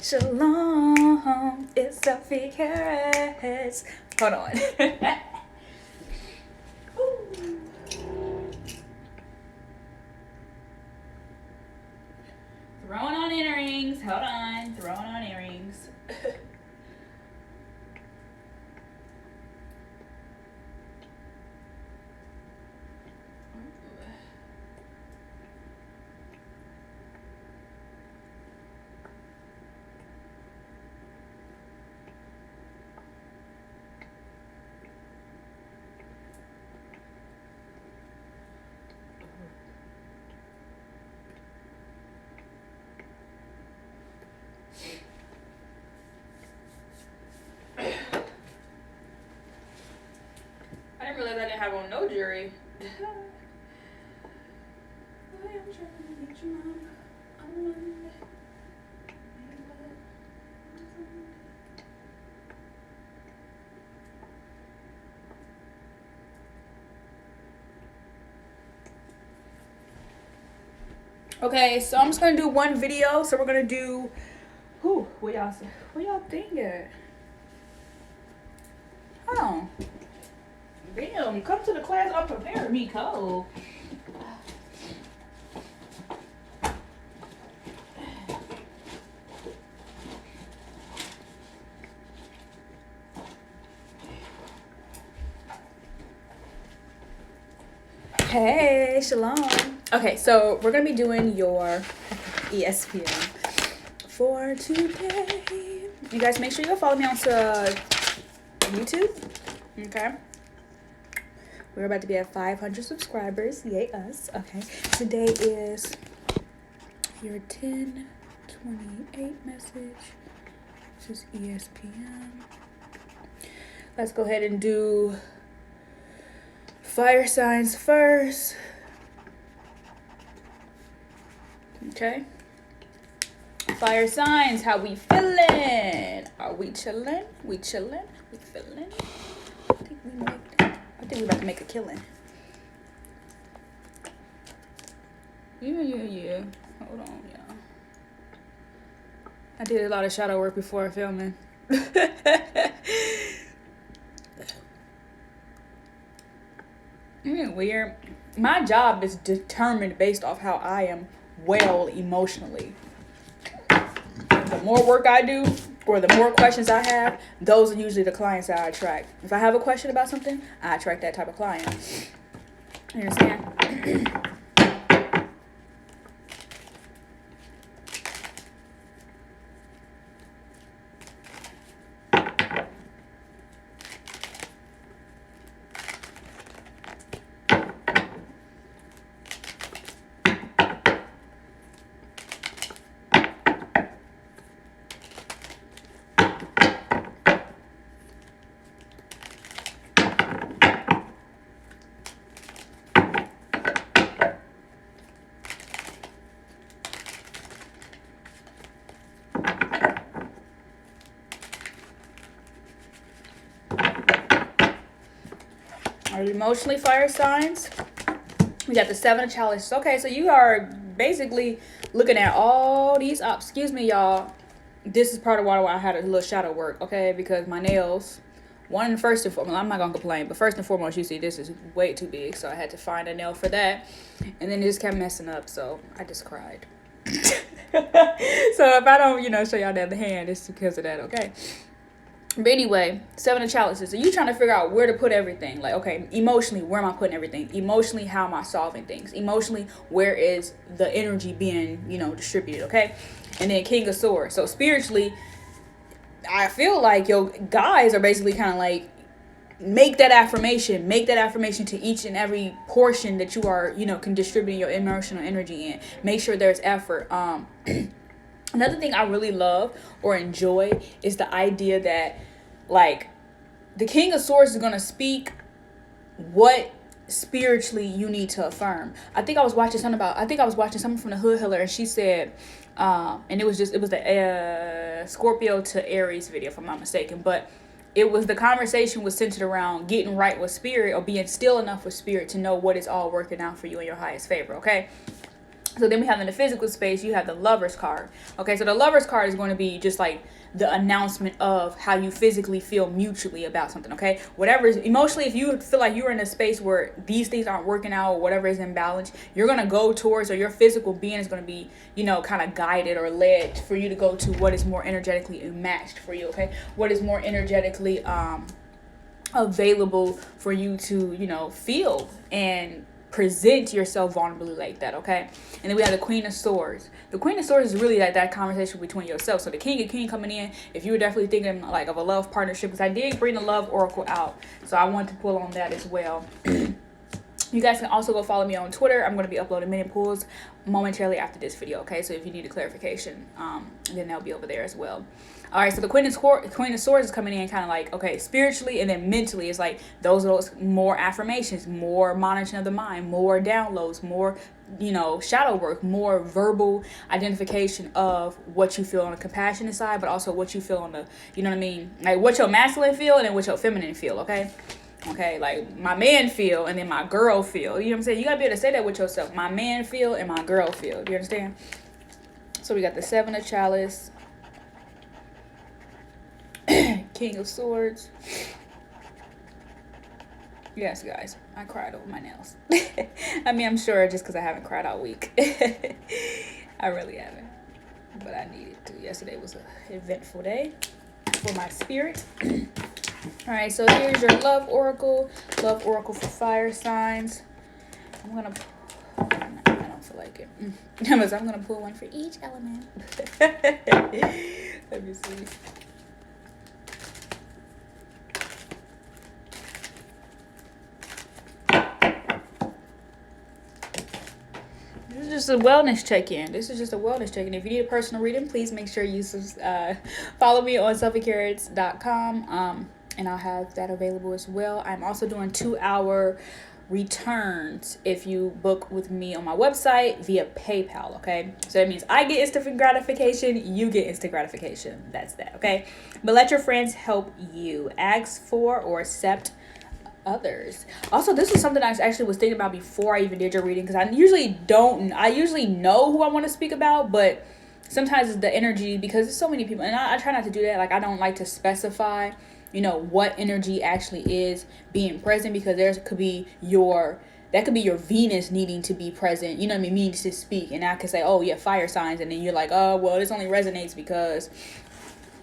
Shalom, it's Sophie Harris. Hold on. Throwing on earrings. Hold on. Throwing on earrings. I didn't realize I didn't have on no jewelry. Okay, so I'm just gonna do one video. So we're gonna do. What y'all thinking? Hold on. Damn, come to the class unprepared. Me cold. Hey, shalom. Okay, so we're gonna be doing your Espm for today. You guys make sure you go follow me on YouTube. Okay. We're about to be at 500 subscribers. Yay, us. Okay. Today is your 1028 message. This is Espm. Let's go ahead and do fire signs first. Okay. Fire signs, how we feeling? Are we chilling? We chilling? We feeling? I think we about to make a killing. Yeah. Hold on, y'all. I did a lot of shadow work before filming. Weird. My job is determined based off how I am well emotionally. The more work I do, or the more questions I have, those are usually the clients that I attract. If I have a question about something, I attract that type of client. You understand? Are you emotionally fire signs? We got the 7 of chalices. Okay, so you are basically looking at all these excuse me, y'all. This is part of why I had a little shadow work, okay? Because my nails, first and foremost, I'm not gonna complain, but first and foremost, you see this is way too big, so I had to find a nail for that, and then it just kept messing up, so I just cried. So if I don't, show y'all the other hand, it's because of that, okay? But anyway, 7 of chalices. So you trying to figure out where to put everything. Like, okay, emotionally, where am I putting everything? Emotionally, how am I solving things? Emotionally, where is the energy being, distributed, okay? And then King of Swords. So spiritually, I feel like your guys are basically kind of like, make that affirmation to each and every portion that you are, can distribute your emotional energy in. Make sure there's effort. Another thing I really love or enjoy is the idea that, like, the King of Swords is going to speak what spiritually you need to affirm. I think I was watching something from the Hood Healer, and she said, and it was the Scorpio to Aries video, if I'm not mistaken, but the conversation was centered around getting right with spirit, or being still enough with spirit to know what is all working out for you in your highest favor, okay? So then we have in the physical space, you have the Lover's card. Okay, so the Lover's card is going to be just like the announcement of how you physically feel mutually about something, okay? Whatever is emotionally, if you feel like you're in a space where these things aren't working out or whatever is imbalanced, you're going to go towards, or your physical being is going to be, you know, kind of guided or led for you to go to what is more energetically matched for you, okay? What is more energetically available for you to, you know, feel and present yourself vulnerably like that, okay? And then we have the Queen of Swords. The Queen of Swords is really like that conversation between yourself. So the King and Queen coming in, if you were definitely thinking like of a love partnership, because I did bring the Love Oracle out, so I want to pull on that as well. You guys can also go follow me on Twitter. I'm going to be uploading mini pulls momentarily after this video, okay? So if you need a clarification, then they'll be over there as well. All right, so the Queen of Swords is coming in kind of like, okay, spiritually, and then mentally it's like those more affirmations, more monitoring of the mind, more downloads, more, you know, shadow work, more verbal identification of what you feel on the compassionate side, but also what you feel on the, you know what I mean? Like what your masculine feel and then what your feminine feel, okay? Okay, like my man feel and then my girl feel. You know what I'm saying? You gotta be able to say that with yourself. My man feel and my girl feel. Do you understand? So we got the Seven of Chalice, King of Swords. Yes, guys, I cried over my nails. I mean, I'm sure just because I haven't cried all week. I really haven't, but I needed to. Yesterday was an eventful day for my spirit. All right, so here's your Love Oracle for fire signs. I don't feel like it. I'm gonna pull one for each element. Let me see. This is just a wellness check-in. If you need a personal reading, please make sure you follow me on selfiecarrots.com. And I'll have that available as well. I'm also doing 2-hour returns if you book with me on my website via PayPal, okay? So that means I get instant gratification, you get instant gratification. That's that, okay? But let your friends help you. Ask for or accept others. Also, this is something I actually was thinking about before I even did your reading, because I usually know who I want to speak about, but sometimes it's the energy, because there's so many people, and I try not to do that. Like, I don't like to specify, you know, what energy actually is being present, because that could be your Venus needing to be present, you know what I mean, needs to speak, and I could say, oh yeah, fire signs, and then you're like, oh well, this only resonates because,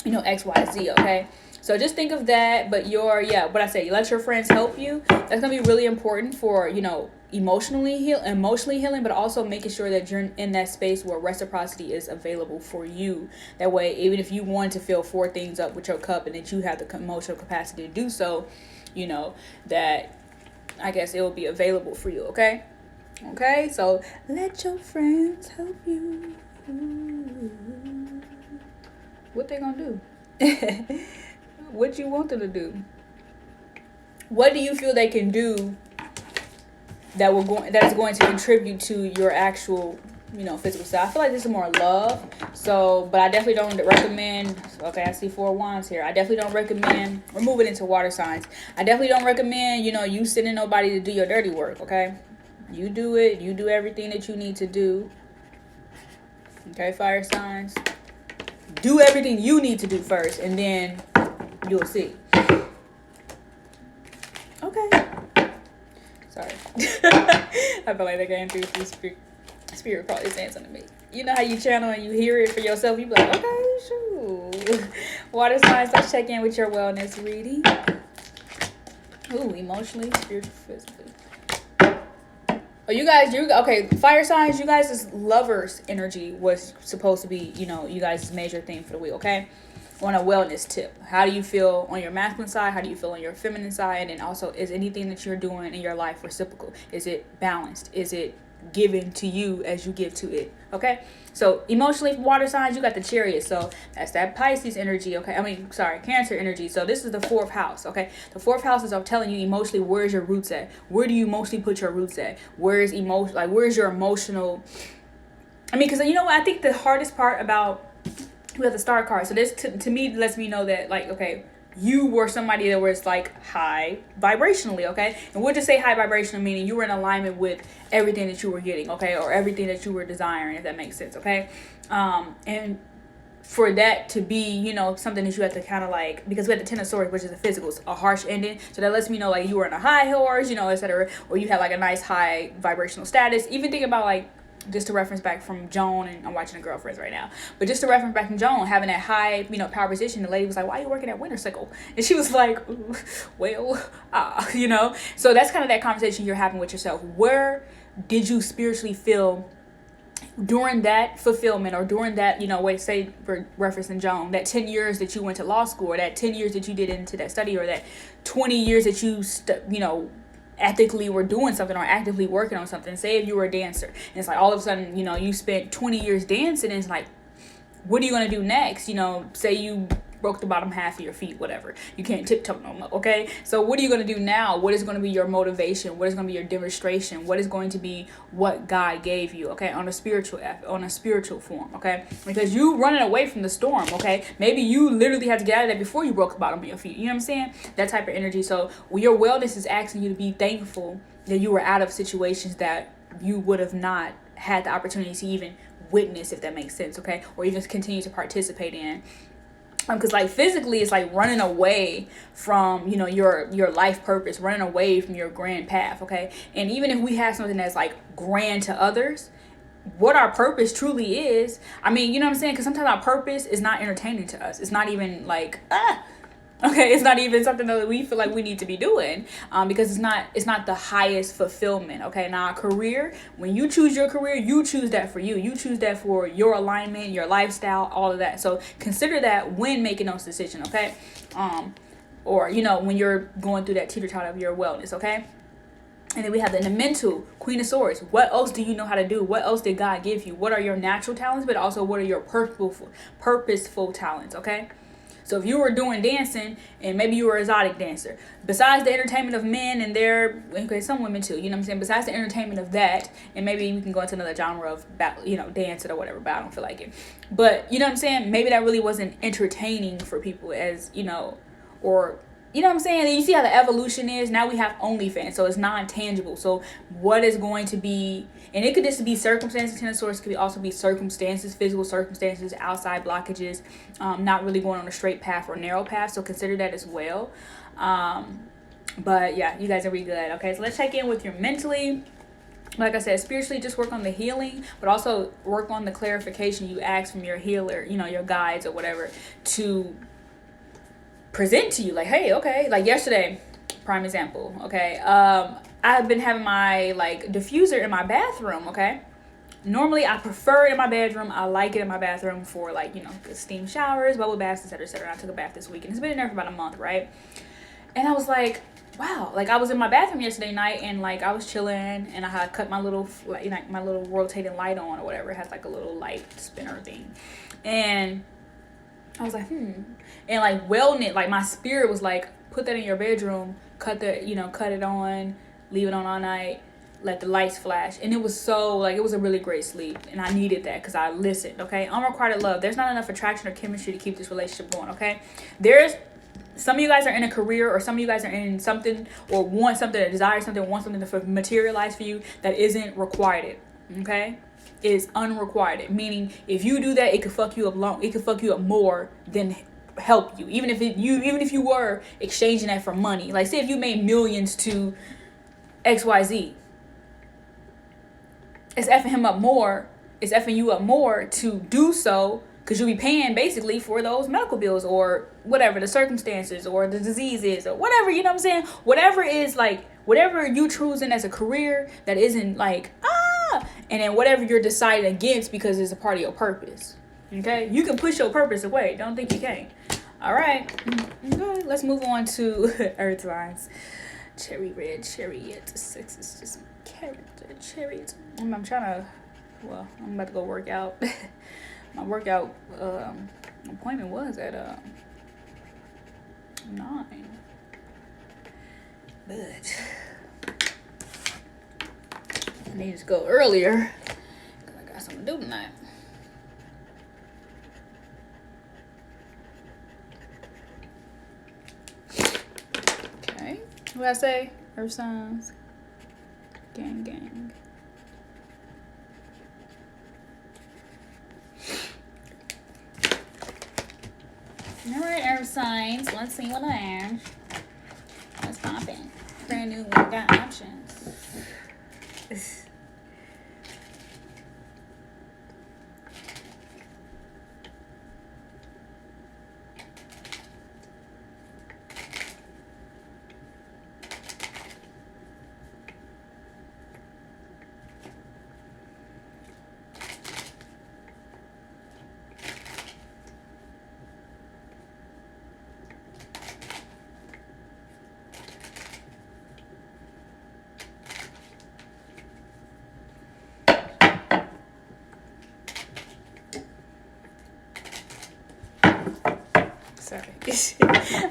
you know, XYZ, okay? So just think of that. But what I say, let your friends help you. That's gonna be really important for, you know, emotionally healing, but also making sure that you're in that space where reciprocity is available for you. That way, even if you want to fill 4 things up with your cup and that you have the emotional capacity to do so, you know, that I guess it will be available for you, okay? Okay, so let your friends help you. What they gonna do? What you want them to do? What do you feel they can do that is going to contribute to your actual, you know, physical self? I feel like this is more love. So, but I definitely don't recommend. Okay, I see 4 wands here. I definitely don't recommend. We're moving into water signs. I definitely don't recommend, you know, you sending nobody to do your dirty work. Okay, you do it. You do everything that you need to do. Okay, fire signs. Do everything you need to do first, and then you'll see. Okay. Sorry. I feel like they're going through spirit probably saying something to me. You know how you channel and you hear it for yourself? You be like, okay, sure. Water signs, let's check in with your wellness reading. Ooh, emotionally, spiritually, physically. Oh, you guys, okay, fire signs, you guys' lovers energy was supposed to be, you know, you guys' major thing for the week, okay? On a wellness tip. How do you feel on your masculine side? How do you feel on your feminine side? And then also, is anything that you're doing in your life reciprocal? Is it balanced? Is it given to you as you give to it? Okay? So emotionally, water signs, you got the Chariot. So that's that Pisces energy, okay? Cancer energy. So this is the 4th house, okay? The 4th house is, I'm telling you, emotionally, where's your roots at? Where do you mostly put your roots at? Where's your emotional... I mean, because you know what? I think the hardest part about... We have the Star card. So this, to me, lets me know that, like, okay, you were somebody that was like high vibrationally, okay? And we'll just say high vibrational, meaning you were in alignment with everything that you were getting, okay? Or everything that you were desiring, if that makes sense, okay? And for that to be, you know, something that you have to kind of like, because we had the Ten of Swords, which is a physical, a harsh ending. So that lets me know like you were in a high horse, you know, etc. Or you had like a nice high vibrational status. Even think about like, just to reference back from Joan, and I'm watching the Girlfriends right now, but just to reference back from Joan, having that high, you know, power position, the lady was like, why are you working at Wintersickle? And she was like, well, you know. So that's kind of that conversation you're having with yourself. Where did you spiritually feel during that fulfillment, or during that, you know, wait, say for referencing Joan, that 10 years that you went to law school, or that 10 years that you did into that study, or that 20 years that you, you know, ethically were doing something or actively working on something. Say if you were a dancer and it's like all of a sudden, you know, you spent 20 years dancing, and it's like, what are you going to do next? You know, say you broke the bottom half of your feet, whatever. You can't tiptoe no more, okay? So what are you going to do now? What is going to be your motivation? What is going to be your demonstration? What is going to be what God gave you, okay? On a spiritual form, okay? Because you running away from the storm, okay? Maybe you literally had to get out of that before you broke the bottom of your feet. You know what I'm saying? That type of energy. So your wellness is asking you to be thankful that you were out of situations that you would have not had the opportunity to even witness, if that makes sense, okay? Or even continue to participate in. Because like physically it's like running away from, you know, your life purpose, running away from your grand path, okay? And even if we have something that's like grand to others, what our purpose truly is, I mean, you know what I'm saying? Because sometimes our purpose is not entertaining to us. It's not even like okay, it's not even something that we feel like we need to be doing, because it's not the highest fulfillment. Okay, now a career, when you choose your career, you choose that for you. You choose that for your alignment, your lifestyle, all of that. So consider that when making those decisions. Okay, or you know, when you're going through that teeter-totter of your wellness. Okay. And then we have the mental Queen of Swords. What else do you know how to do? What else did God give you? What are your natural talents, but also what are your purposeful talents? Okay. So if you were doing dancing, and maybe you were an exotic dancer, besides the entertainment of men and their, okay, some women too, you know what I'm saying? Besides the entertainment of that, and maybe we can go into another genre of, you know, dancing or whatever, but I don't feel like it. But, you know what I'm saying? Maybe that really wasn't entertaining for people, as, you know, or, you know what I'm saying? And you see how the evolution is. Now we have OnlyFans, so it's non-tangible. So what is going to be, and it could just be circumstances. Ten of Swords could also be circumstances, physical circumstances, outside blockages, not really going on a straight path or narrow path. So consider that as well. But yeah, you guys are really good. Okay, so let's check in with your mentally. Like I said, spiritually, just work on the healing, but also work on the clarification you ask from your healer, you know, your guides or whatever, to present to you. Like, hey, okay, like yesterday, prime example, okay, I've been having my like diffuser in my bathroom, okay? Normally I prefer it in my bedroom. I like it in my bathroom for like, you know, steam showers, bubble baths, etc., etc. I took a bath this week and it's been in there for about a month, right? And I was like, wow, like I was in my bathroom yesterday night and like I was chilling and I had cut my little, like my little rotating light on or whatever. It has like a little light spinner thing, and I was like, and like wellness, like my spirit was like, put that in your bedroom, cut it on, leave it on all night, let the lights flash. And it was so like, it was a really great sleep, and I needed that because I listened. Okay, unrequited love. There's not enough attraction or chemistry to keep this relationship going. Okay, there's some of you guys are in a career, or some of you guys are in something, or want something, or desire something, want something to materialize for you that isn't requited. Okay, is unrequited, meaning if you do that, it could fuck you up long. It could fuck you up more than help you. Even if you were exchanging that for money. Like say if you made millions to XYZ, it's effing him up more. It's effing you up more to do so, because you'll be paying basically for those medical bills or whatever the circumstances or the disease is or whatever, you know what I'm saying? Whatever is like, whatever you choosing as a career that isn't like, and then whatever you're deciding against because it's a part of your purpose. Okay? You can push your purpose away. Don't think you can. All right. Okay. Let's move on to Earth signs. Cherry red, chariot. 6 is just character. Chariot. I'm about to go work out. My workout appointment was at 9. But I need to go earlier because I got something to do tonight. What I say? Earth signs. Gang, gang. Alright, Earth signs. Let's see what I am. What's popping? Brand new, we got options.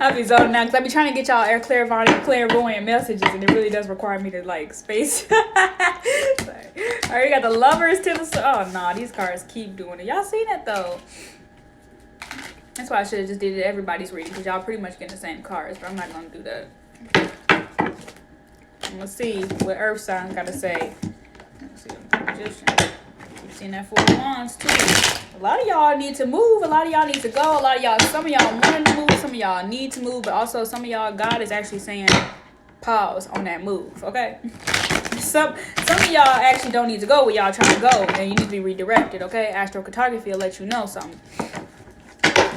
I'll be zoning out because I be trying to get y'all clairvoyant messages, and it really does require me to like space. Alright, you got the Lovers to the. Oh no, these cards keep doing it. Y'all seen it though. That's why I should have just did it everybody's reading, because y'all pretty much getting the same cards, but I'm not gonna do that. I'm gonna see what Earth sign got to say. Let's see, Magician. You've seen that 4 of Wands too. A lot of y'all need to move. A lot of y'all need to go. A lot of y'all, some of y'all want to move. Some of y'all need to move. But also some of y'all, God is actually saying pause on that move. Okay? Some of y'all actually don't need to go where y'all trying to go. And you need to be redirected. Okay? Astrocartography will let you know something.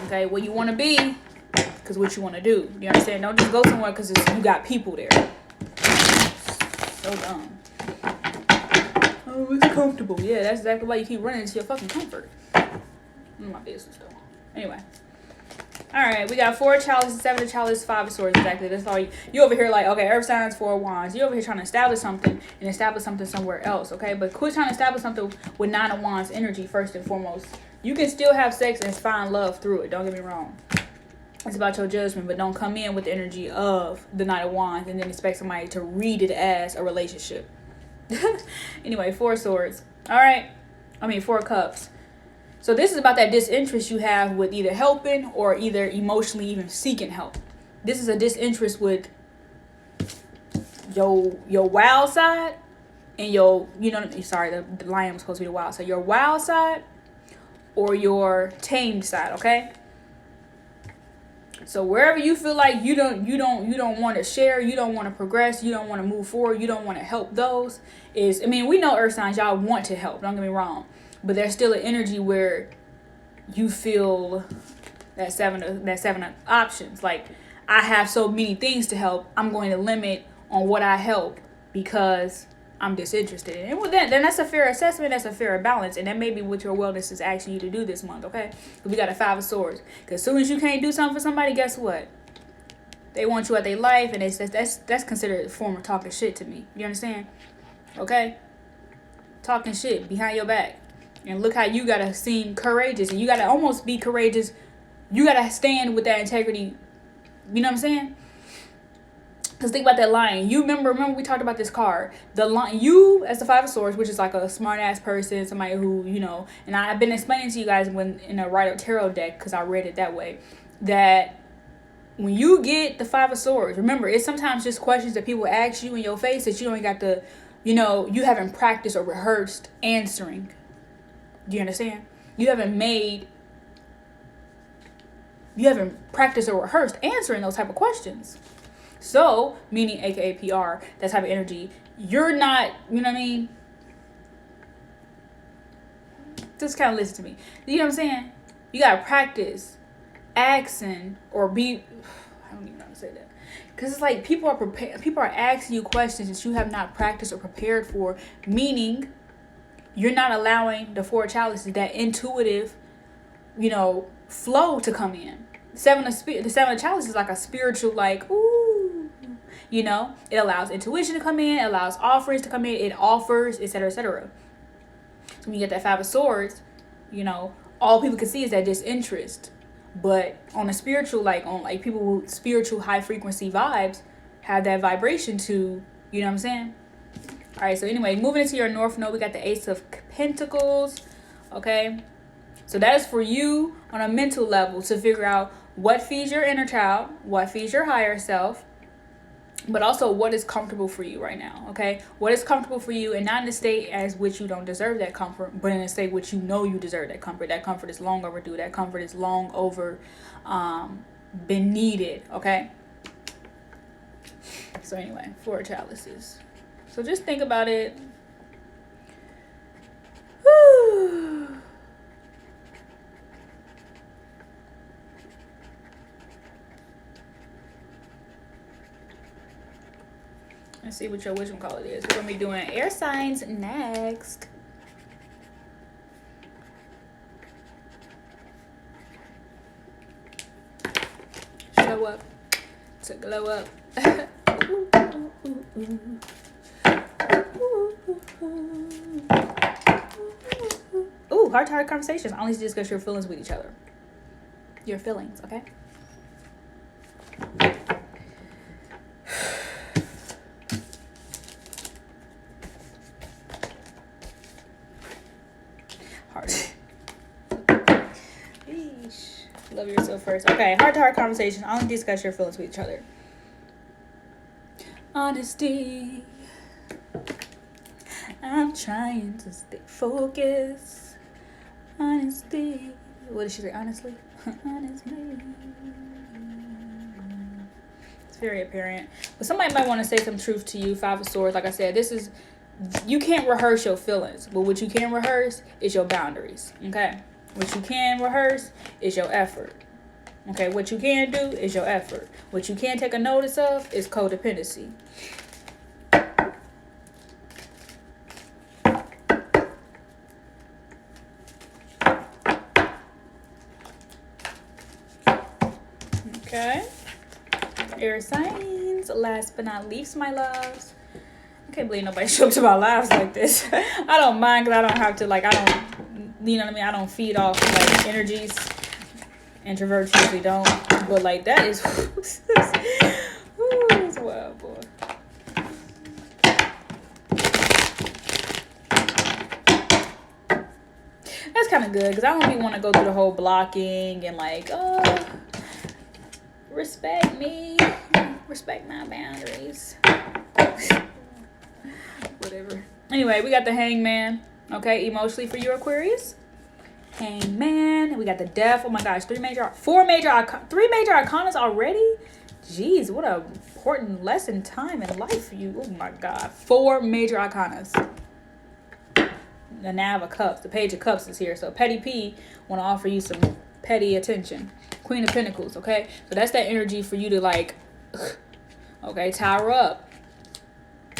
Okay? Where you want to be. Because what you want to do. You understand? Don't just go somewhere because you got people there. So dumb. Oh, it's comfortable. Yeah, that's exactly why you keep running into your fucking comfort. None of my business though. Anyway. Alright, we got 4 chalices, 7 of chalices, 5 of swords. Exactly. That's all you over here like, okay, Earth signs, 4 of wands. You over here trying to establish something and establish something somewhere else, okay? But quit trying to establish something with 9 of wands energy first and foremost. You can still have sex and find love through it. Don't get me wrong. It's about your judgment, but don't come in with the energy of the 9 of wands and then expect somebody to read it as a relationship. Anyway, 4 of swords. Alright. 4 of cups. So this is about that disinterest you have with either helping or either emotionally even seeking help. This is a disinterest with your wild side and your, sorry, the lion was supposed to be the wild side. Your wild side or your tamed side, okay? So wherever you feel like you don't want to share, you don't want to progress, you don't want to move forward, you don't want to help those is, we know earth signs, y'all want to help, don't get me wrong. But there's still an energy where you feel that seven of options. Like, I have so many things to help. I'm going to limit on what I help because I'm disinterested. And with that, then that's a fair assessment. That's a fair balance. And that may be what your wellness is asking you to do this month, okay? We got a 5 of swords. Because as soon as you can't do something for somebody, guess what? They want you at their life, and that's considered a form of talking shit to me. You understand? Okay? Talking shit behind your back. And look how you gotta seem courageous. And you gotta almost be courageous. You gotta stand with that integrity. You know what I'm saying? Because think about that lion. You remember we talked about this card. The lion, you as the 5 of swords, which is like a smart ass person, somebody who, and I've been explaining to you guys when in a Rider Tarot deck, because I read it that way, that when you get the 5 of swords, remember, it's sometimes just questions that people ask you in your face that you don't got to, you haven't practiced or rehearsed answering. Do you understand? You haven't practiced or rehearsed answering those type of questions. So, meaning aka PR, that type of energy, you're not, just kind of listen to me. You know what I'm saying? You got to practice asking or be, I don't even know how to say that. Because it's like people are asking you questions that you have not practiced or prepared for, meaning you're not allowing the 4 chalices, that intuitive, flow to come in. The 7 of chalices is like a spiritual, like, ooh, it allows intuition to come in, it allows offerings to come in, it offers, etc., etc. So when you get that 5 of swords, all people can see is that disinterest. But on a spiritual, on people with spiritual high frequency vibes have that vibration to, you know what I'm saying? All right, so anyway, moving into your North Node, we got the Ace of Pentacles, okay? So that is for you on a mental level to figure out what feeds your inner child, what feeds your higher self, but also what is comfortable for you right now, okay? What is comfortable for you, and not in a state as which you don't deserve that comfort, but in a state which you know you deserve that comfort. That comfort is long overdue. That comfort is long over been needed, okay? So anyway, 4 chalices. So just think about it. Woo. Let's see what your wisdom call it is. We're going to be doing air signs next. Show up to glow up. Ooh, heart-to-heart conversations. Only to discuss your feelings with each other. Your feelings, okay? Love yourself first. Okay, heart-to-heart conversation. Only discuss your feelings with each other. Honesty. I'm trying to stay focused. Honesty. What did she say? Honestly? Honestly. It's very apparent. But somebody might want to say some truth to you. 5 of Swords. Like I said, this is... You can't rehearse your feelings. But what you can rehearse is your boundaries. Okay? What you can rehearse is your effort. Okay, what you can do is your effort. What you can take a notice of is codependency. Okay. Air signs. Last but not least, my loves. I can't believe nobody showed up to my lives like this. I don't mind because I don't have to, like, I don't, you know what I mean? I don't feed off, like, energies. Introverts usually don't. But, like, that is, ooh, that's wild, boy. That's kind of good because I don't even want to go through the whole blocking and, like, oh, respect me. Respect my boundaries. Whatever. Anyway, we got the Hangman. Okay, emotionally for you, Aquarius. Hangman. We got the Death. Oh my gosh, 3 major arcanas already. Jeez, what a important lesson time in life for you. Oh my God, 4 major arcanas. The Nav of Cups, the Page of Cups is here. So Petty P want to offer you some petty attention. Queen of Pentacles. Okay, so that's that energy for you to, like, okay, tower up.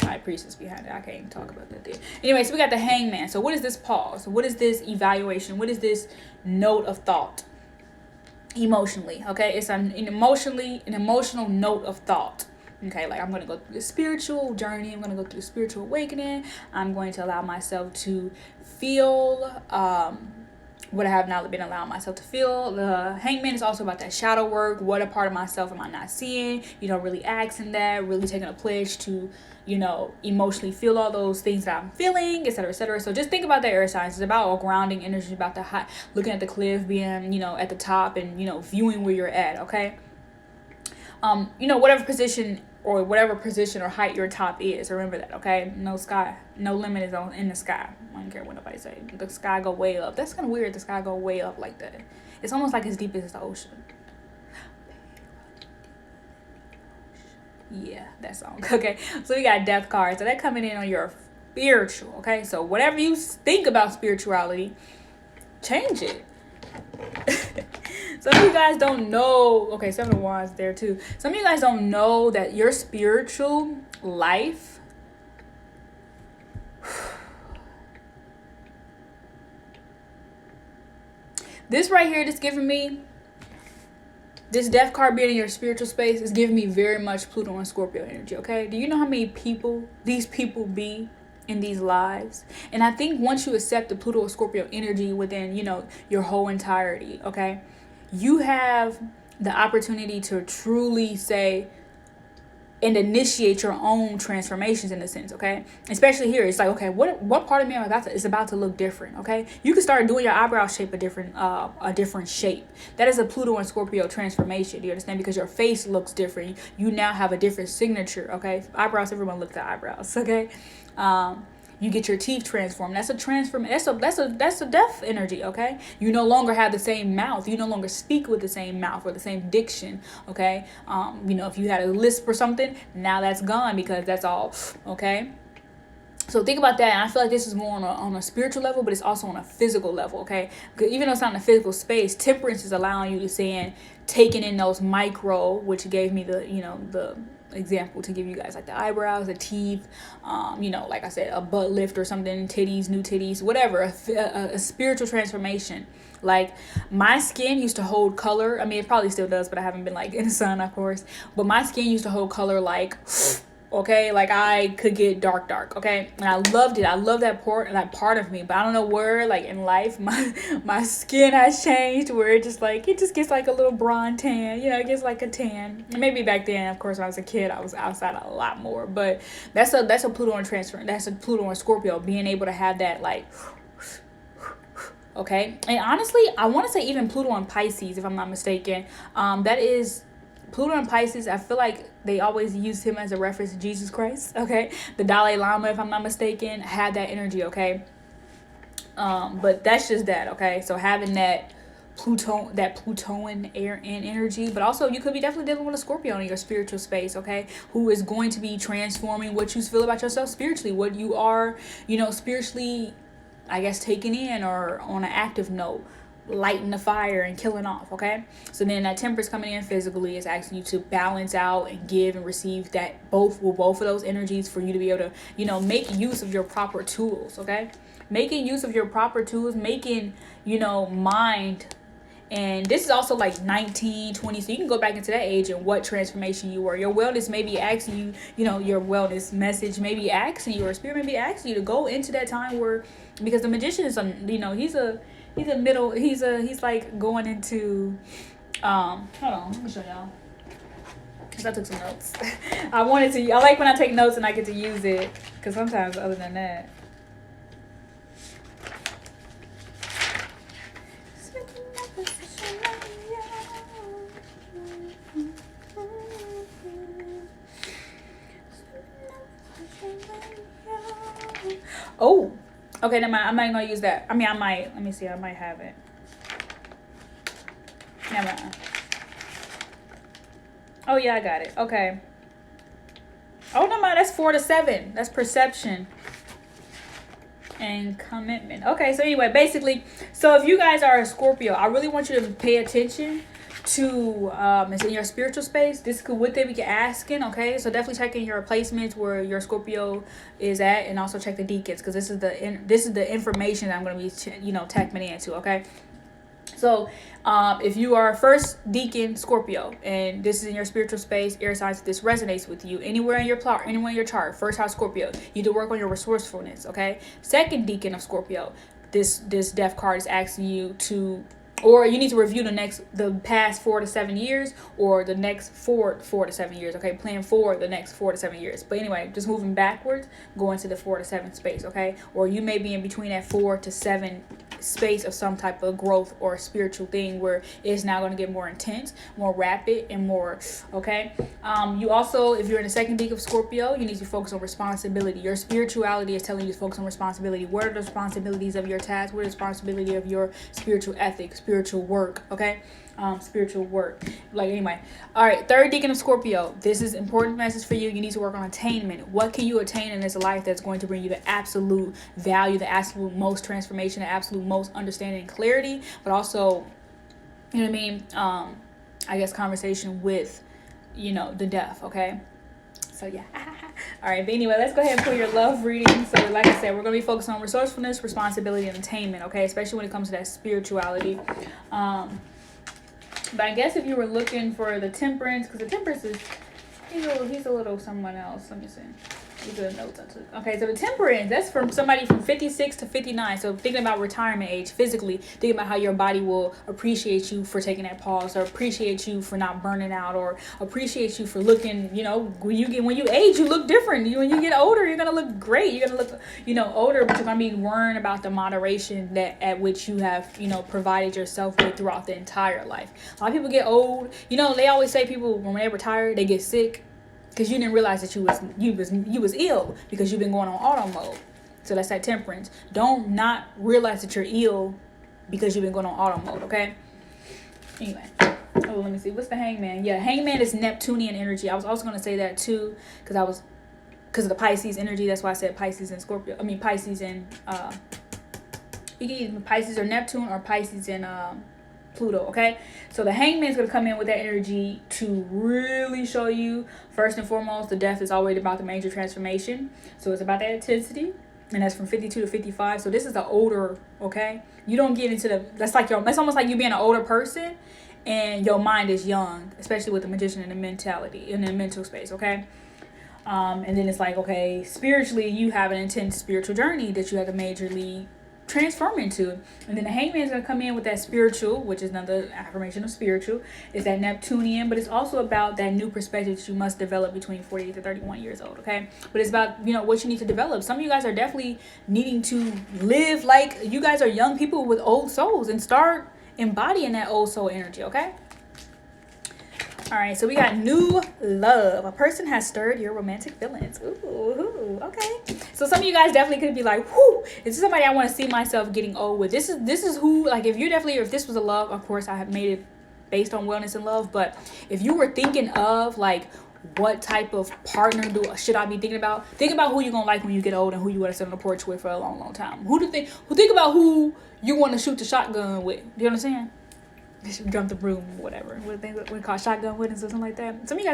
High Priestess behind it. I can't even talk about that there. Anyway, so we got the Hangman. So what is this pause? What is this evaluation? What is this note of thought? Emotionally, okay? It's an emotional note of thought. Okay, like I'm going to go through the spiritual journey. I'm going to go through the spiritual awakening. I'm going to allow myself to feel what I have not been allowing myself to feel. The Hangman is also about that shadow work. What a part of myself am I not seeing? You know, really asking that, really taking a pledge to, you know, emotionally feel all those things that I'm feeling, etc., etc. So just think about the air signs. It's about all grounding energy, about the high, looking at the cliff, being, you know, at the top and, you know, viewing where you're at, okay? You know, whatever position or height your top is, remember that, okay? No sky, no limit is in the sky. I don't care what nobody say. The sky go way up. That's kind of weird. The sky go way up like that. It's almost like as deep as the ocean. Yeah, that song. Okay, so we got Death cards. So that coming in on your spiritual. Okay, so whatever you think about spirituality, change it. Some of you guys don't know. Okay, 7 of Wands there too. Some of you guys don't know that your spiritual life this right here that's giving me this Death card being in your spiritual space is giving me very much Pluto and Scorpio energy, okay? Do you know how many people these people be in these lives? And I think once you accept the Pluto or Scorpio energy within, you know, your whole entirety, okay, you have the opportunity to truly say, and initiate your own transformations in a sense, okay? Especially here, it's like, okay, what part of me am I about to look different, okay? You can start doing your eyebrow shape a different shape. That is a Pluto and Scorpio transformation. Do you understand? Because your face looks different. You now have a different signature, okay? Eyebrows, everyone looks at eyebrows, okay? You get your teeth transformed. That's a that's a death energy, okay? You no longer have the same mouth. You no longer speak with the same mouth or the same diction, okay? If you had a lisp or something, now that's gone because that's all, okay? So think about that. And I feel like this is more on a spiritual level, but it's also on a physical level, okay? Because even though it's not in a physical space, temperance is allowing you to taking in those micro, which gave me the example to give you guys, like the eyebrows, the teeth, like I said, a butt lift or something, titties, new titties, whatever, a spiritual transformation. Like my skin used to hold color. I mean, it probably still does, but I haven't been like in the sun, of course. But my skin used to hold color like okay, like I could get dark, okay, and I loved it. I love that part of me, but I don't know where, like in life, my skin has changed, where it just gets like a little bronze tan, it gets like a tan. Maybe back then, of course, when I was a kid, I was outside a lot more, but that's a Pluto and transfer. That's a Pluto and Scorpio, being able to have that like. Okay, and honestly, I want to say even Pluto and Pisces, if I'm not mistaken, that is. Pluto and Pisces, I feel like they always use him as a reference to Jesus Christ, okay? The Dalai Lama, if I'm not mistaken, had that energy, okay? But that's just that, okay? So having that Plutoan air and energy, but also you could be definitely dealing with a Scorpio in your spiritual space, okay? Who is going to be transforming what you feel about yourself spiritually, what you are, spiritually, I guess, taking in, or on an active note, lighting the fire and killing off, okay? So then that temperance coming in physically is asking you to balance out and give and receive that both of those energies, for you to be able to make use of your proper tools, okay? Making use of your proper tools, making mind. And this is also like 19, 20, so you can go back into that age and what transformation you were. Your wellness may be asking you, your wellness message may be asking you, or spirit may be asking you to go into that time where, because the magician is he's like going into hold on, let me show y'all, because I took some notes. I like when I take notes and I get to use it, because sometimes other than that. Oh, okay, never mind. I'm not gonna use that. I mean, I might. Let me see. I might have it. Never mind. Oh yeah, I got it. Okay. Oh, never mind. That's 4 to 7. That's perception and commitment. Okay, so anyway, basically, so if you guys are a Scorpio, I really want you to pay attention to it's in your spiritual space. This could what they be asking, okay? So definitely check in your placements where your Scorpio is at, and also check the deacons, because this is the information that I'm going to be tapping into, okay? So if you are first deacon Scorpio, and this is in your spiritual space, air signs, this resonates with you anywhere in your plot, anywhere in your chart, first house Scorpio, you need to work on your resourcefulness, okay? Second deacon of Scorpio, this death card is asking you to, or you need to review the past 4 to 7 years, or the next four to 7 years, okay? Plan for the next 4 to 7 years. But anyway, just moving backwards, going to the 4 to 7 space, okay? Or you may be in between that 4 to 7 space of some type of growth or spiritual thing, where it's now going to get more intense, more rapid, and more, okay? You also, if you're in the second deck of Scorpio, you need to focus on responsibility. Your spirituality is telling you to focus on responsibility. What are the responsibilities of your task? What are the responsibility of your spiritual ethics, spiritual work, okay? Spiritual work. Like, anyway. All right, third deacon of Scorpio. This is important message for you. You need to work on attainment. What can you attain in this life that's going to bring you the absolute value, the absolute most transformation, the absolute most understanding and clarity, but also, you know what I mean? I guess conversation with, the deaf, okay? So yeah. All right, but anyway, let's go ahead and pull your love reading. So like I said, we're going to be focused on resourcefulness, responsibility, and attainment, okay? Especially when it comes to that spirituality. But I guess if you were looking for the temperance, because the temperance is, he's a little someone else. Let me see. These are the notes I took. Okay, so the temperance, that's from somebody from 56 to 59. So thinking about retirement age, physically, thinking about how your body will appreciate you for taking that pause, or appreciate you for not burning out, or appreciate you for looking, you know, when you age, you look different. When you get older, you're gonna look great. You're gonna look, you know, older, but you're gonna be worrying about the moderation that at which you have, you know, provided yourself with throughout the entire life. A lot of people get old. You know, they always say people when they retire, they get sick. Because you didn't realize that you was ill because you've been going on auto mode. So that's that temperance. Don't not realize that you're ill because you've been going on auto mode, okay? Anyway. Oh, let me see. What's the hangman? Yeah, hangman is Neptunian energy. I was also going to say that too because of the Pisces energy. That's why I said Pisces and Scorpio. I mean, Pisces and, you can either Pisces or Neptune or Pisces and, Pluto, okay? So the hangman is going to come in with that energy to really show you, first and foremost, the death is always about the major transformation. So it's about that intensity, and that's from 52 to 55. So this is the older, okay? You don't get into that's almost like you being an older person and your mind is young, especially with the magician and the mentality in the mental space, okay? And then it's like, okay, spiritually, you have an intense spiritual journey that you have to majorly transform into. And then the hangman is going to come in with that spiritual, which is another affirmation of spiritual. It's that Neptunian, but it's also about that new perspective that you must develop between 48 to 31 years old, okay? But it's about, you know, what you need to develop. Some of you guys are definitely needing to live like you guys are young people with old souls and start embodying that old soul energy, okay? All right, so we got new love. A person has stirred your romantic feelings. Ooh, okay. So some of you guys definitely could be like, whoo, this is somebody I want to see myself getting old with. This is who, like, if this was a love, of course, I have made it based on wellness and love. But if you were thinking of, like, what type of partner should I be thinking about? Think about who you're going to like when you get old and who you want to sit on the porch with for a long, long time. Think about who you want to shoot the shotgun with. Do you understand? Jump the broom, whatever. What they call shotgun weddings or something like that. Somebody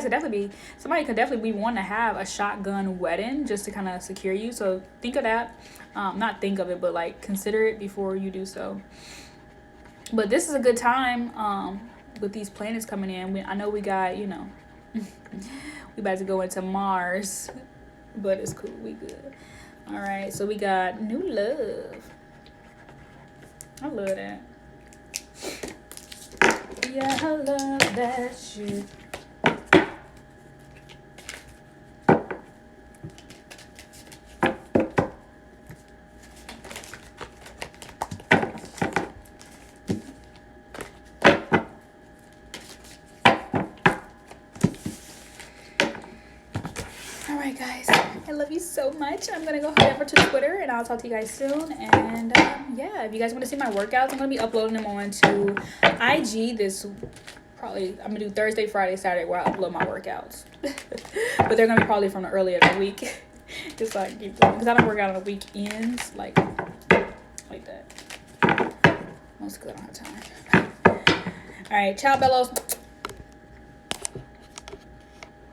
could definitely be wanting to have a shotgun wedding just to kind of secure you. So think of that. Not think of it, but like consider it before you do so. But this is a good time with these planets coming in. I know we got, you know, we about to go into Mars, but it's cool. We good. All right, so we got new love. I love that. Yeah, I love that shit. All right, guys. I love you so much. I'm going to go head over to Twitter, and I'll talk to you guys soon. And, yeah, if you guys want to see my workouts, I'm going to be uploading them onto IG this probably, I'm going to do Thursday, Friday, Saturday, where I upload my workouts. But they're going to be probably from the earlier of the week. Just so I can keep going. Because I don't work out on the weekends like that. Mostly because I don't have time. All right. Ciao, Bellos.